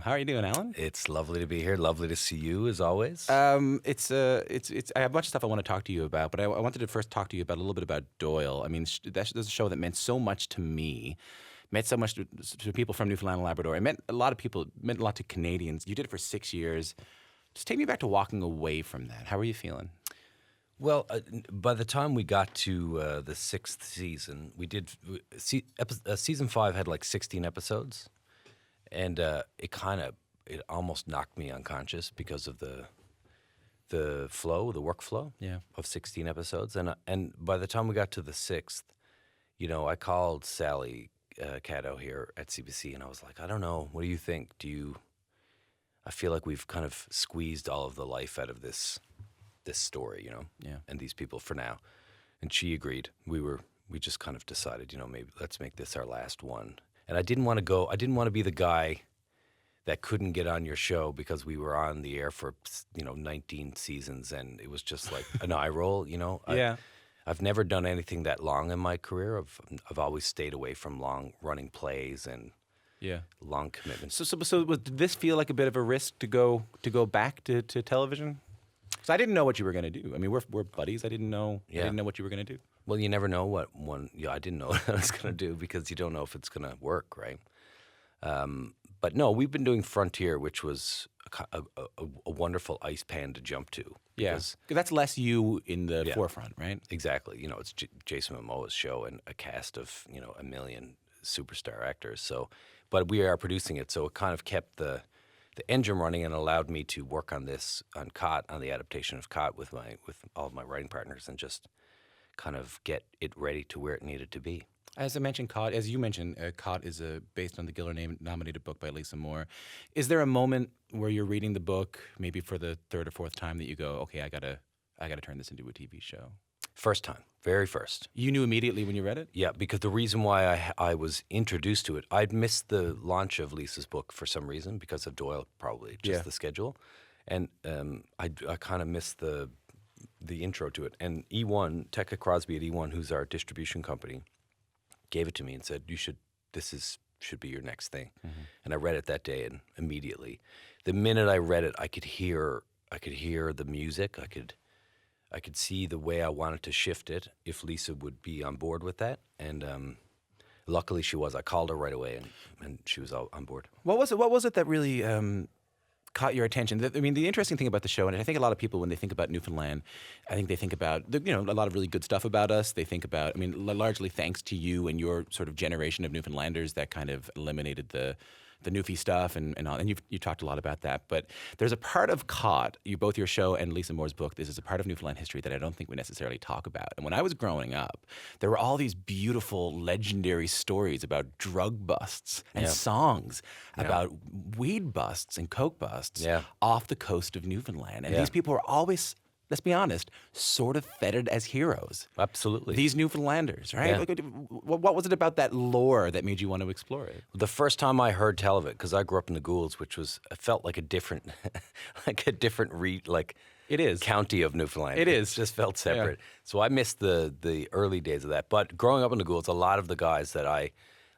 How are you doing, Alan? It's lovely to be here. Lovely to see you, as always. It's I have a bunch of stuff I want to talk to you about, but I wanted to first talk to you about a little bit about Doyle. I mean, that's a show that meant so much to me, meant so much to people from Newfoundland and Labrador. It meant a lot of people, meant a lot to Canadians. You did it for 6 years. Just take me back to walking away from that. How are you feeling? Well, by the time we got to the sixth season, season 5 had like 16 episodes, and it almost knocked me unconscious because of the workflow of 16 episodes. And by the time we got to the sixth, I called Sally Caddo here at CBC, and I was like, I don't know, what do you think? I feel like we've kind of squeezed all of the life out of this story, and these people for now. And she agreed. We just kind of decided, maybe let's make this our last one. And I didn't want to be the guy that couldn't get on your show because we were on the air for 19 seasons, and it was just like an eye roll. I've never done anything that long in my career. I've always stayed away from long running plays and long commitments. So did this feel like a bit of a risk to go back to television? Because I didn't know what you were going to do. I mean, we're buddies. I didn't know what you were going to do. Well, you never know what one. I didn't know what I was going to do because you don't know if it's going to work, right? But no, we've been doing Frontier, which was a wonderful ice pan to jump to. Because that's less you in the forefront, right? Exactly. It's Jason Momoa's show and a cast of a million superstar actors. So, but we are producing it, so it kind of kept the engine running and allowed me to work on the adaptation of Cot with all of my writing partners and just kind of get it ready to where it needed to be. As you mentioned, Cot is based on the Giller-nominated book by Lisa Moore. Is there a moment where you're reading the book, maybe for the third or fourth time, that you go, okay, I gotta turn this into a TV show? First time, very first. You knew immediately when you read it? Yeah, because the reason why I was introduced to it, I'd missed the launch of Lisa's book for some reason because of Doyle, probably just the schedule, and I kind of missed the intro to it. And E1, Tekka Crosby at E1, who's our distribution company, gave it to me and said, should be your next thing. Mm-hmm. And I read it that day, and immediately, the minute I read it, I could hear the music. I could see the way I wanted to shift it if Lisa would be on board with that. And luckily she was. I called her right away, and she was on board. What was it that really caught your attention? I mean, the interesting thing about the show, and I think a lot of people, when they think about Newfoundland, I think they think about a lot of really good stuff about us. They think about, largely thanks to you and your sort of generation of Newfoundlanders that kind of eliminated the Newfie stuff and all, and you talked a lot about that. But there's a part of Cot, both your show and Lisa Moore's book, this is a part of Newfoundland history that I don't think we necessarily talk about. And when I was growing up, there were all these beautiful, legendary stories about drug busts and songs about weed busts and coke busts off the coast of Newfoundland. And these people were always, let's be honest, sort of feted as heroes. Absolutely. These Newfoundlanders, right? Yeah. Like, what was it about that lore that made you want to explore it? The first time I heard tell of it, because I grew up in the Goulds, which felt like a different, it is county of Newfoundland. It is. Just felt separate. Yeah. So I missed the early days of that. But growing up in the Goulds, a lot of the guys that I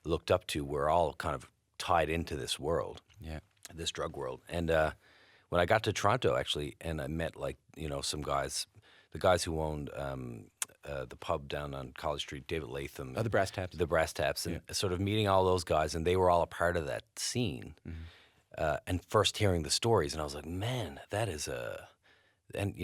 looked up to were all kind of tied into this world, this drug world. And when I got to Toronto, actually, and I met some guys, the guys who owned the pub down on College Street, David Latham. The Brass Taps. The Brass Taps, and sort of meeting all those guys, and they were all a part of that scene. Mm-hmm. And first hearing the stories, and I was like, man, that is and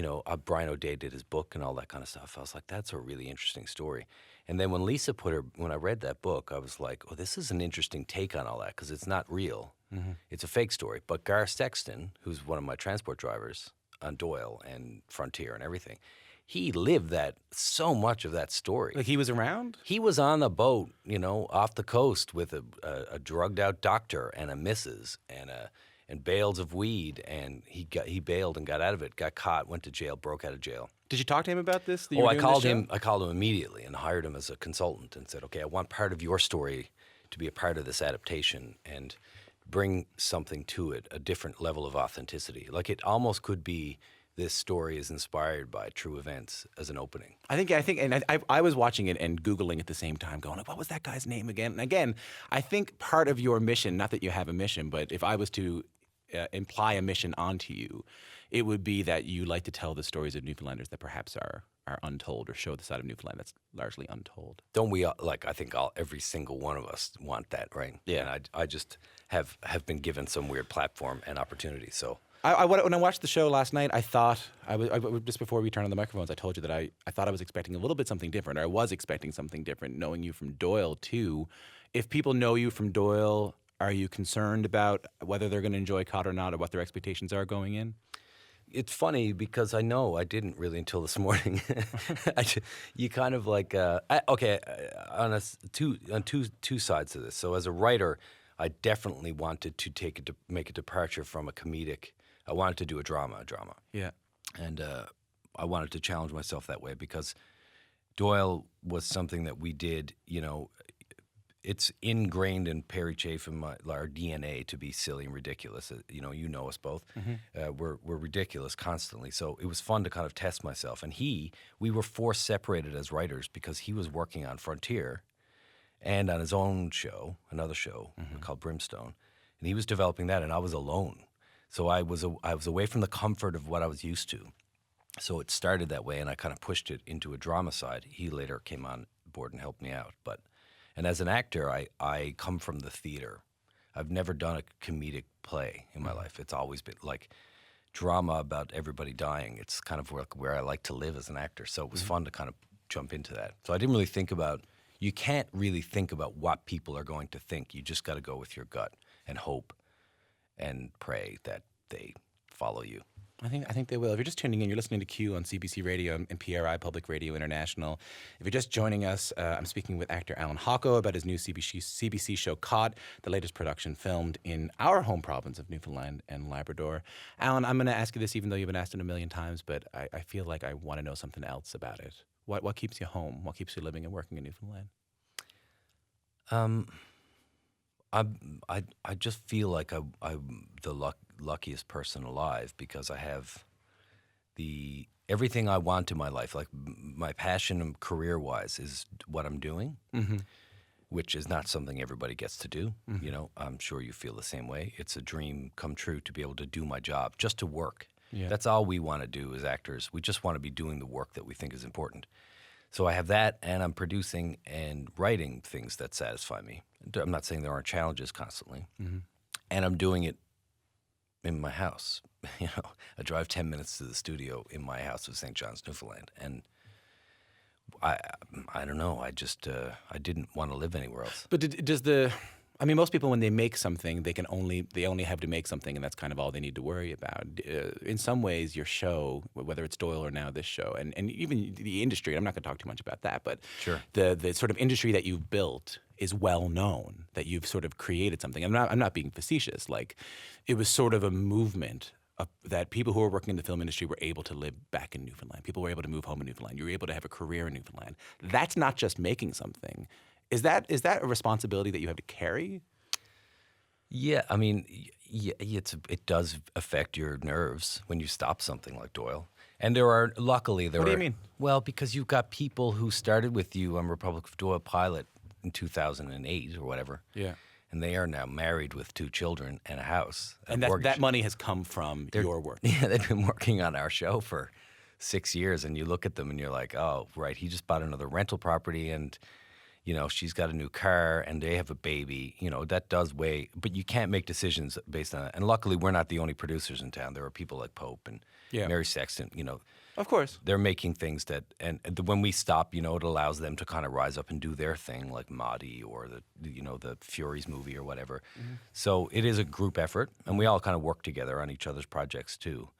Brian O'Day did his book and all that kind of stuff. I was like, that's a really interesting story. And then when I read that book, I was like, oh, this is an interesting take on all that, because it's not real. Mm-hmm. It's a fake story. But Gar Sexton, who's one of my transport drivers on Doyle and Frontier and everything, he lived so much of that story. Like, he was around? He was on the boat, off the coast with a drugged out doctor and a missus and bales of weed, and he bailed and got out of it, got caught, went to jail, broke out of jail. Did you talk to him about this? I called him immediately and hired him as a consultant and said, okay, I want part of your story to be a part of this adaptation and bring something to it, a different level of authenticity. Like, it almost could be this story is inspired by true events as an opening. I think, and I was watching it and Googling at the same time, going, like, what was that guy's name again? And again, I think part of your mission, not that you have a mission, but if I was to imply a mission onto you, it would be that you like to tell the stories of Newfoundlanders that perhaps are untold, or show the side of Newfoundland that's largely untold. Don't we, I think every single one of us want that, right? Yeah. And I just have been given some weird platform and opportunity, so... When I watched the show last night, I thought, just before we turned on the microphones, I told you that I thought I was expecting a little bit something different, or I was expecting something different, knowing you from Doyle, too. If people know you from Doyle, are you concerned about whether they're going to enjoy COD or not, or what their expectations are going in? It's funny because I know I didn't really until this morning. You kind of like, on two sides to this. So as a writer, I definitely wanted to make a departure from a comedic. I wanted to do a drama. Yeah. And I wanted to challenge myself that way because Doyle was something that we did, it's ingrained in Perry Chaffin, our DNA, to be silly and ridiculous. You know us both. Mm-hmm. We're ridiculous constantly. So it was fun to kind of test myself. And we were forced separated as writers because he was working on Frontier and on his own show, another show called Brimstone. And he was developing that, and I was alone. So I was away from the comfort of what I was used to. So it started that way, and I kind of pushed it into a drama side. He later came on board and helped me out. And as an actor, I come from the theater. I've never done a comedic play in my life. It's always been like drama about everybody dying. It's kind of where I like to live as an actor. So it was fun to kind of jump into that. So I didn't really think about, you can't really think about what people are going to think. You just got to go with your gut and hope and pray that they follow you. I think they will. If you're just tuning in, you're listening to Q on CBC Radio and PRI Public Radio International. If you're just joining us, I'm speaking with actor Allan Hawco about his new CBC show, Caught, the latest production filmed in our home province of Newfoundland and Labrador. Allan, I'm going to ask you this even though you've been asked it a million times, but I feel like I want to know something else about it. What keeps you home? What keeps you living and working in Newfoundland? I just feel like I'm the luckiest person alive because I have everything I want in my life. Like my passion career-wise is what I'm doing, which is not something everybody gets to do. I'm sure you feel the same way. It's a dream come true to be able to do my job, just to work. Yeah. That's all we want to do as actors. We just want to be doing the work that we think is important. So I have that, and I'm producing and writing things that satisfy me. I'm not saying there aren't challenges constantly. And I'm doing it in my house. I drive 10 minutes to the studio in my house of St. John's, Newfoundland. And I don't know. I just I didn't want to live anywhere else. But most people, when they make something, they only have to make something, and that's kind of all they need to worry about. In some ways, your show, whether it's Doyle or now this show, and even the industry, I'm not going to talk too much about that, but sure. The sort of industry that you've built is well known, that you've sort of created something. I'm not being facetious. Like, it was sort of a movement that people who were working in the film industry were able to live back in Newfoundland. People were able to move home in Newfoundland. You were able to have a career in Newfoundland. That's not just making something. Is that a responsibility that you have to carry? Yeah, it does affect your nerves when you stop something like Doyle. And luckily there are... What do you mean? Well, because you've got people who started with you on Republic of Doyle pilot in 2008 or whatever. Yeah. And they are now married with 2 children and a house. And that money has come from your work. Yeah, they've been working on our show for 6 years, and you look at them and you're like, oh, right, he just bought another rental property, and she's got a new car, and they have a baby. That does weigh, but you can't make decisions based on that. And luckily, we're not the only producers in town. There are people like Pope and Mary Sexton. Of course, they're making things and when we stop, it allows them to kind of rise up and do their thing, like Maudie or the Furies movie or whatever. So it is a group effort, and we all kind of work together on each other's projects too.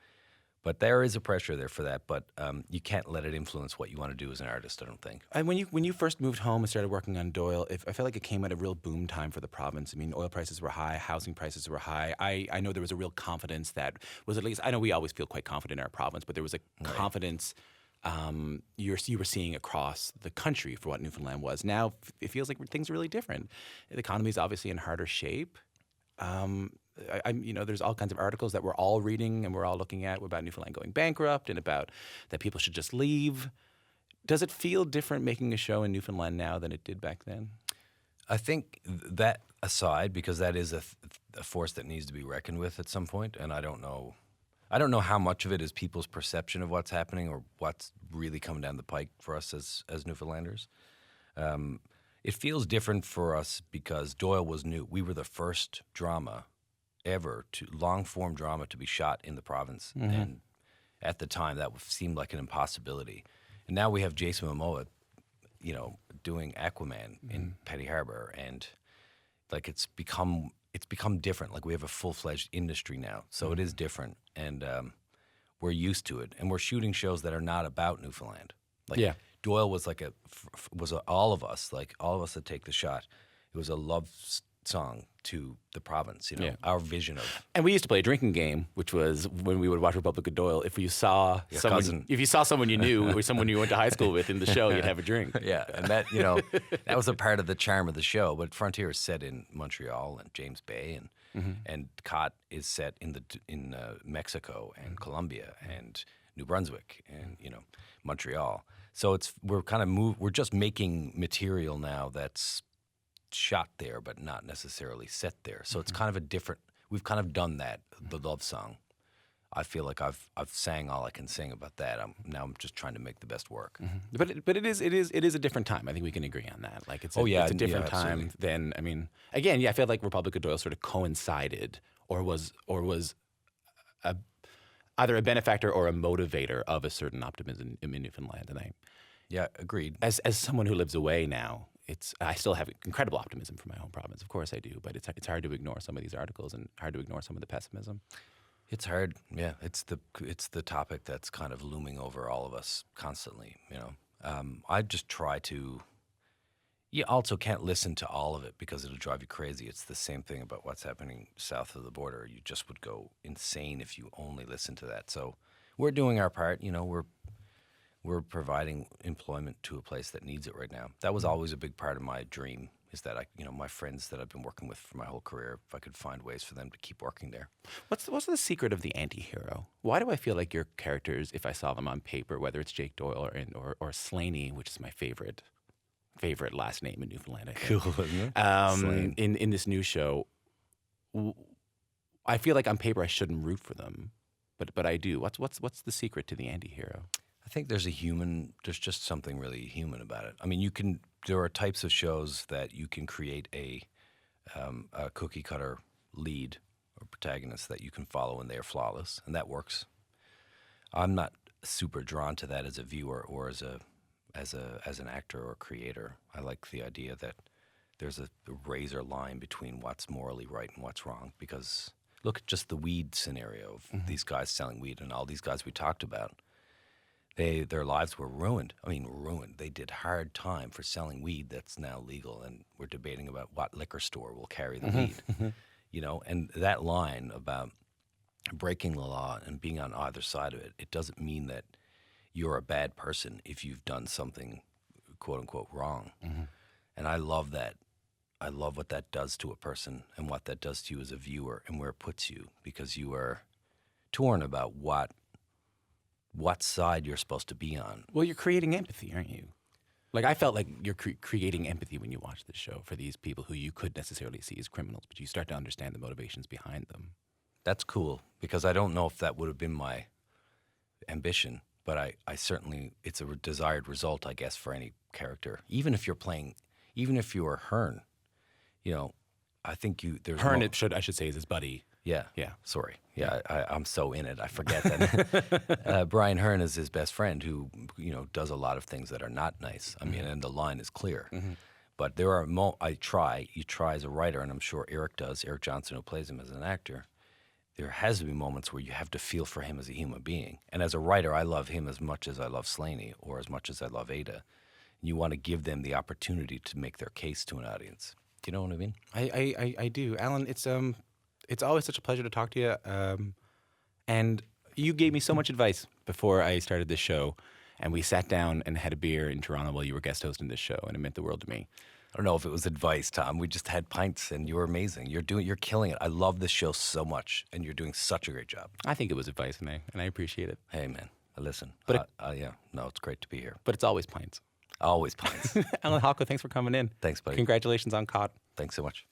But there is a pressure there for that, but you can't let it influence what you want to do as an artist, I don't think. And when you first moved home and started working on Doyle, I felt like it came at a real boom time for the province. Oil prices were high, housing prices were high. I know there was a real confidence that was, at least, I know we always feel quite confident in our province, but there was a confidence you were seeing across the country for what Newfoundland was. Now it feels like things are really different. The economy is obviously in harder shape. there's all kinds of articles that we're all reading and we're all looking at about Newfoundland going bankrupt and about that people should just leave. Does it feel different making a show in Newfoundland now than it did back then? I think that aside, because that is a force that needs to be reckoned with at some point, and I don't know how much of it is people's perception of what's happening or what's really coming down the pike for us as Newfoundlanders. It feels different for us because Doyle was new. We were the first drama ever, long-form drama, to be shot in the province. And at the time, that seemed like an impossibility. And now we have Jason Momoa, doing Aquaman in Petty Harbor, and like it's become different. Like we have a full-fledged industry now, so it is different, and we're used to it. And we're shooting shows that are not about Newfoundland. Doyle was like all of us that take the shot. It was a love song to the province, our vision of. And we used to play a drinking game, which was when we would watch Republic of Doyle. If you saw someone you knew or someone you went to high school with in the show, you'd have a drink. Yeah, and that that was a part of the charm of the show. But Frontier is set in Montreal and James Bay, and Cot is set in Mexico and Colombia and New Brunswick and Montreal. So we're just making material now that's shot there, but not necessarily set there. So it's kind of we've kind of done that, the love song. I feel like I've sang all I can sing about that. I'm just trying to make the best work. But it is a different time. I think we can agree on that. Like it's a different time than, I feel like Republic of Doyle sort of coincided or was either a benefactor or a motivator of a certain optimism in Newfoundland. And agreed. As someone who lives away now, I still have incredible optimism for my home province. Of course I do, but it's hard to ignore some of these articles and hard to ignore some of the pessimism. It's hard. Yeah, it's the topic that's kind of looming over all of us constantly. I just try to. You also can't listen to all of it because it'll drive you crazy. It's the same thing about what's happening south of the border. You just would go insane if you only listen to that. So we're doing our part. We're providing employment to a place that needs it right now. That was always a big part of my dream, is that my friends that I've been working with for my whole career, if I could find ways for them to keep working there. What's secret of the anti-hero? Why do I feel like your characters, if I saw them on paper, whether it's Jake Doyle or Slaney, which is my favorite last name in Newfoundland, I think. Cool, isn't it? In this new show, I feel like on paper I shouldn't root for them, but I do. What's the secret to the anti-hero? I think there's just something really human about it. There are types of shows that you can create a cookie cutter lead or protagonist that you can follow and they're flawless, and that works. I'm not super drawn to that as a viewer or as an actor or creator. I like the idea that there's a razor line between what's morally right and what's wrong, because look at just the weed scenario of these guys selling weed and all these guys we talked about. Their lives were ruined. Ruined. They did hard time for selling weed that's now legal, and we're debating about what liquor store will carry the weed. And that line about breaking the law and being on either side of it, it doesn't mean that you're a bad person if you've done something, quote unquote, wrong. And I love that. I love what that does to a person and what that does to you as a viewer and where it puts you, because you are torn about what side you're supposed to be on. Well, you're creating empathy, aren't you? Like, I felt like you're creating empathy when you watch this show for these people who you could necessarily see as criminals, but you start to understand the motivations behind them. That's cool, because I don't know if that would have been my ambition, but I certainly, it's a desired result, I guess, for any character. Even if you're Hearn, I think there's Hearn, I should say, is his buddy. Yeah. Sorry. Yeah, I'm so in it. I forget that. Brian Hearn is his best friend who, does a lot of things that are not nice. And the line is clear. But there are you try as a writer, and I'm sure Eric Johnson, who plays him as an actor. There has to be moments where you have to feel for him as a human being. And as a writer, I love him as much as I love Slaney or as much as I love Ada. And you want to give them the opportunity to make their case to an audience. Do you know what I mean? I do. Allan, it's always such a pleasure to talk to you. And you gave me so much advice before I started this show. And we sat down and had a beer in Toronto while you were guest hosting this show, and it meant the world to me. I don't know if it was advice, Tom. We just had pints, and you were amazing. You're killing it. I love this show so much, and you're doing such a great job. I think it was advice, and I appreciate it. Hey, man, listen. But it's great to be here. But it's always pints. Always pints. Allan Hawco, thanks for coming in. Thanks, buddy. Congratulations on Caught. Thanks so much.